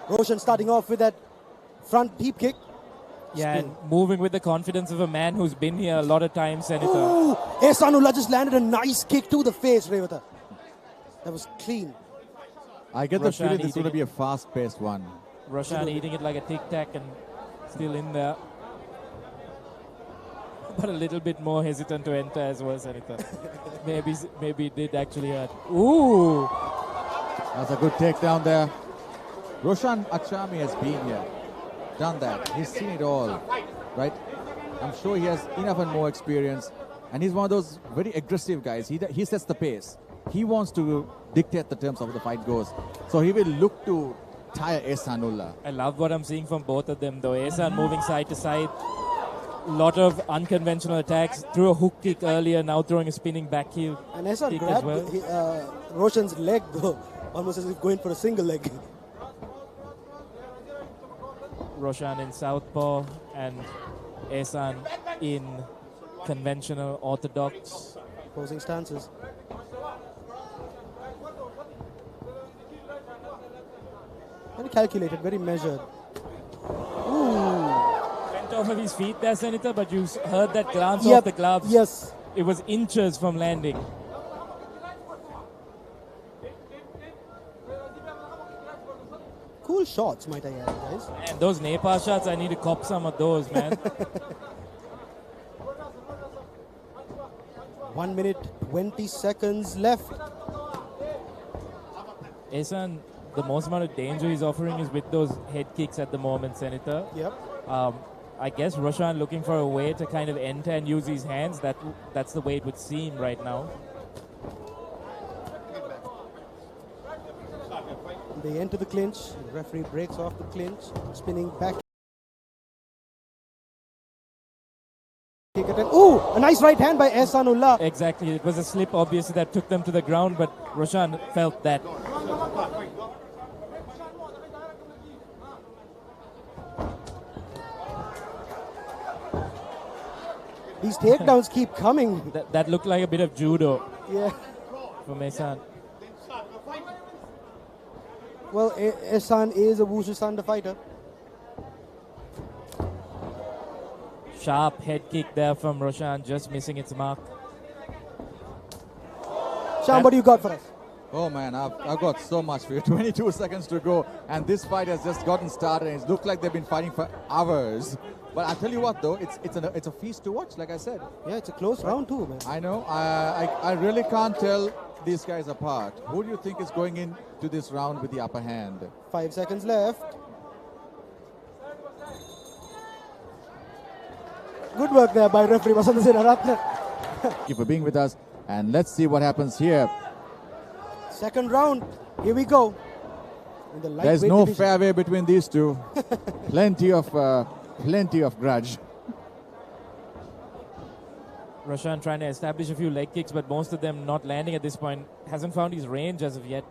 Roshan starting off with that front deep kick. Yeah, Spin. and moving with the confidence of a man who's been here a lot of times, Senator. Ooh, Ehsanullah just landed a nice kick to the face, Revata. That was clean. I get the Roshan feeling this is going to eating be a fast-paced one. Roshan eating it like a tic-tac and still in there. But a little bit more hesitant to enter as well, Senator. maybe it did actually hurt. Ooh! That's a good takedown there. Roshan Achami has been here, done that. He's seen it all, right? I'm sure he has enough and more experience. And he's one of those very aggressive guys. He sets the pace. He wants to dictate the terms of the fight goes. So he will look to tire Ehsanullah. I love what I'm seeing from both of them, though. Ehsan moving side to side. Lot of unconventional attacks. Threw a hook kick earlier, now throwing a spinning back heel And Ehsan kick grabbed as well. Roshan's leg, though, almost as if going for a single leg. Roshan in southpaw and Ehsan in conventional orthodox. Opposing stances. Very calculated, very measured. Went off of his feet there, Senator, but you heard that glance Yep, off the gloves. yes. It was inches from landing. Cool shots, might I add, guys. And those Nepal shots, I need to cop some of those, man. 1 minute, 20 seconds left. Ehsan, the most amount of danger he's offering is with those head kicks at the moment, Senator. Yep. I guess Roshan looking for a way to kind of enter and use his hands. That's the way it would seem right now. They enter the clinch. The referee breaks off the clinch. Spinning back. Kick attempt. Ooh, a nice right hand by Ehsanullah. Exactly. It was a slip, obviously, that took them to the ground, but Roshan felt that. These takedowns keep coming. That looked like a bit of judo Yeah. from Ehsan. Well, Ehsan is a Wushu Sanda fighter. Sharp head kick there from Roshan, just missing its mark. Sham, what do you got for us? Oh man, I've got so much for you. 22 seconds to go, and this fight has just gotten started. And it looks like they've been fighting for hours. But I'll tell you what, though, it's a feast to watch. Like I said, Yeah, it's a close round too, man. I know. I really can't tell these guys apart. Who do you think is going into this round with the upper hand? 5 seconds left. Good work there by referee Vasant Senaratne. Thank you for being with us, and let's see what happens here. Second round. Here we go. In the There's lightweight no division. fairway between these two. plenty of grudge. Roshan trying to establish a few leg kicks, but most of them not landing at this point. Hasn't found his range as of yet.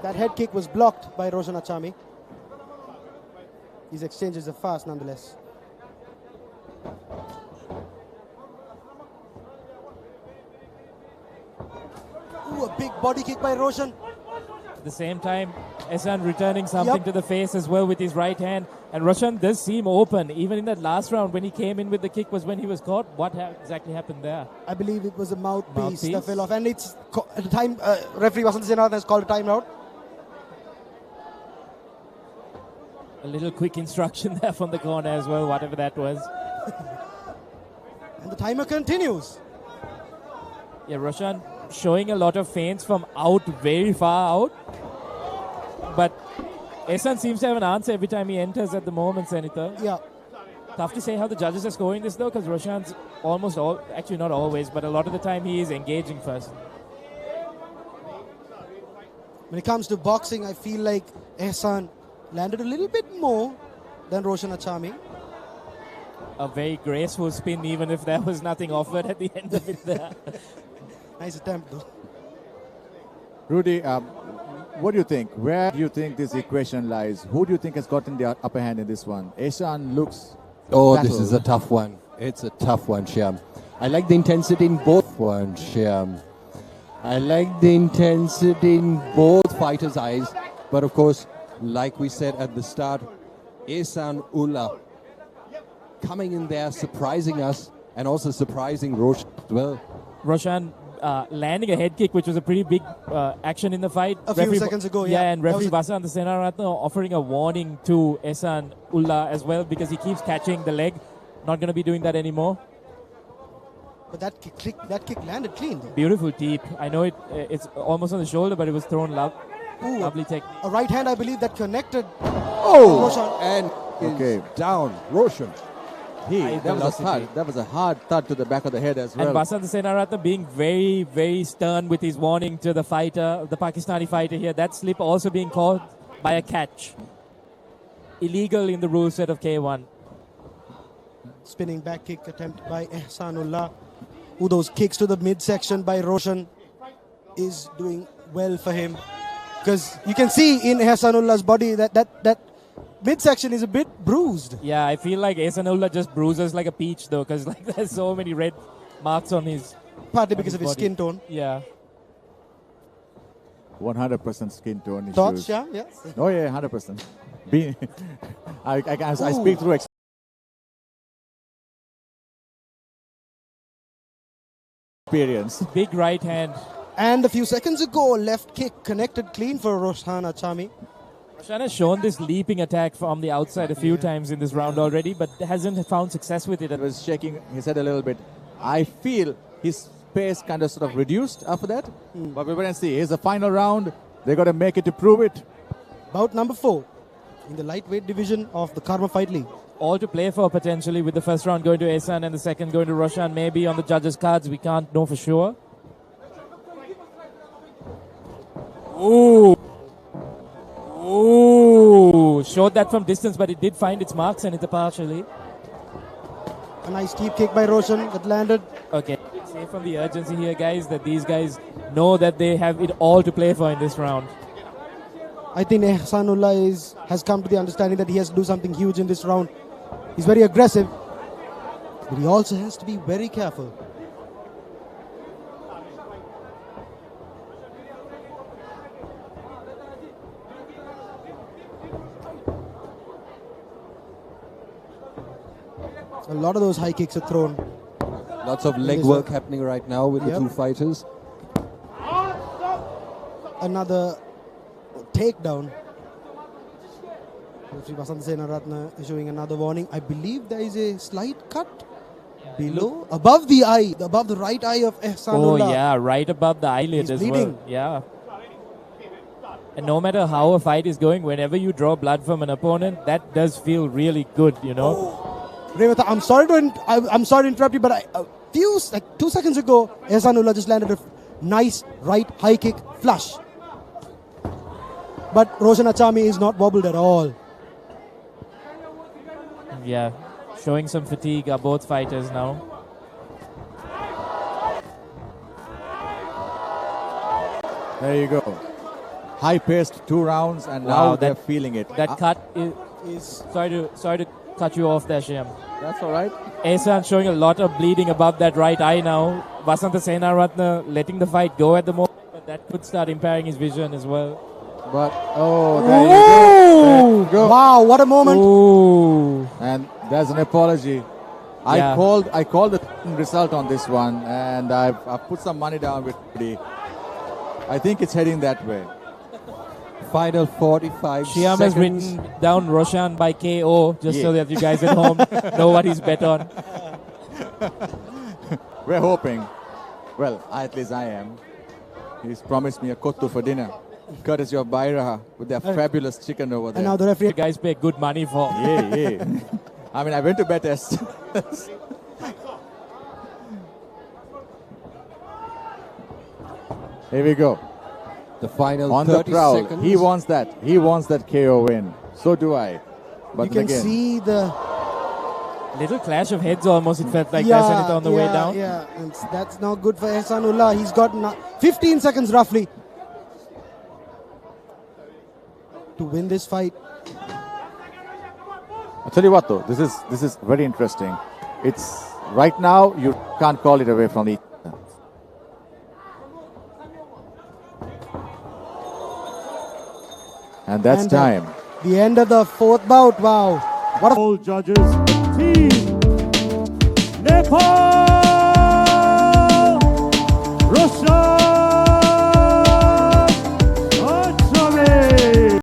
That head kick was blocked by Roshan Achami. These exchanges are fast nonetheless. Ooh, a big body kick by Roshan. At the same time, Ehsan returning something Yep. to the face as well with his right hand. And Roshan does seem open. Even in that last round when he came in with the kick was when he was caught. What exactly happened there? I believe it was a mouthpiece that Mouthpiece? fell off. And it's at the time, referee Vasant Senaratne has called a timeout. A little quick instruction there from the corner as well, whatever that was. And the timer continues. Yeah, Roshan showing a lot of feints from out, very far out. But Ehsan seems to have an answer every time he enters at the moment, Senator. Yeah. Tough to say how the judges are scoring this though, because Roshan's almost all, actually not always, but a lot of the time he is engaging first. When it comes to boxing, I feel like Ehsan landed a little bit more than Roshan Achami. A very graceful spin, even if there was nothing offered at the end of it there. Nice attempt though. Rudy, what do you think? Where do you think this equation lies? Who do you think has gotten the upper hand in this one? Ehsan looks Oh, battled. this is a tough one. It's a tough one, Shyam. I like the intensity in both ones, Shyam. I like the intensity in both fighters' eyes, But of course, like we said at the start, Ehsan Ullah coming in there, surprising us, and also surprising Roshan as well. Roshan landing a head kick, which was a pretty big action in the fight. A few seconds ago, yeah. And referee Vasant Senaratne offering a warning to Ehsan Ullah as well because he keeps catching the leg. Not going to be doing that anymore. But that kick landed clean, though. Beautiful deep. I know it's almost on the shoulder, but it was thrown lovely tech. A right hand, I believe, that connected Oh! Roshan. And down, Roshan. That was a hard thud to the back of the head as well. And Vasant Senaratne being very, very stern with his warning to the fighter, the Pakistani fighter here. That slip also being called by a catch. Illegal in the rule set of K1. Spinning back kick attempt by Ehsanullah. Ooh, those kicks to the midsection by Roshan is doing well for him. Because you can see in Ehsanullah's body that midsection is a bit bruised. Yeah, I feel like Ehsanullah just bruises like a peach though, because like there's so many red marks on his Partly because of his body. skin tone. Yeah. 100% skin tone issues. Thoughts, yeah? Yes. Oh yeah, 100%. I speak through experience. Big right hand. And a few seconds ago, left kick connected clean for Roshan Achami. Roshan has shown this leaping attack from the outside a few times in this round already, but hasn't found success with it. He was shaking his head a little bit. I feel his pace kind of sort of reduced after that. But we're going to see. Here's the final round. They've got to make it to prove it. Bout number 4 in the lightweight division of the Karma Fight League. All to play for potentially, with the first round going to Ehsan and the second going to Roshan. Maybe on the judges' cards, we can't know for sure. Ooh. Ooh. Showed that from distance, but it did find its marks and it's a partially. A nice deep kick by Roshan that landed. Okay. Say from the urgency here, guys, that these guys know that they have it all to play for in this round. I think Ehsanullah has come to the understanding that he has to do something huge in this round. He's very aggressive, but he also has to be very careful. A lot of those high kicks are thrown. Lots of leg work happening right now with the two fighters. Another takedown. Referee Vasant Senaratne is showing another warning. I believe there is a slight cut below, above the eye, above the right eye of Ehsanullah. Oh yeah, right above the eyelid He's as bleeding. well. Yeah. And no matter how a fight is going, whenever you draw blood from an opponent, that does feel really good, you know. Revata, I'm sorry to interrupt you, but a few, like 2 seconds ago, Ehsanullah just landed a nice right high kick flush. But Roshan Achami is not wobbled at all. Yeah, showing some fatigue are both fighters now. There you go. High-paced 2 rounds, and now they're feeling it. That cut is sorry to cut you off there, Shyam. That's all right. Ehsan showing a lot of bleeding above that right eye now. Vasant Senaratne letting the fight go at the moment, but that could start impairing his vision as well. But, there you go. There you go. Wow, what a moment. Ooh. And there's an apology. Yeah. I called the result on this one, and I've put some money down with Rudy. I think it's heading that way. Final 45 Shyam seconds. has written down Roshan by KO, just so that you guys at home know what he's bet on. We're hoping. Well, at least I am. He's promised me a kottu for dinner, courtesy of Bairaha, with their fabulous chicken over there. And now the referee. You guys pay good money for. Yeah. I mean, I went to Betest. Here we go. The final On 30 the prowl. seconds. He wants that. He wants that KO win. So do I. But You can again, see the Little clash of heads almost, it felt like, guys, on the way down. Yeah, and that's not good for Ehsanullah. He's got 15 seconds roughly to win this fight. I'll tell you what though, this is very interesting. It's right now you can't call it away from the And that's And, time. The end of the fourth bout. Wow. What a All judges, Team Nepal!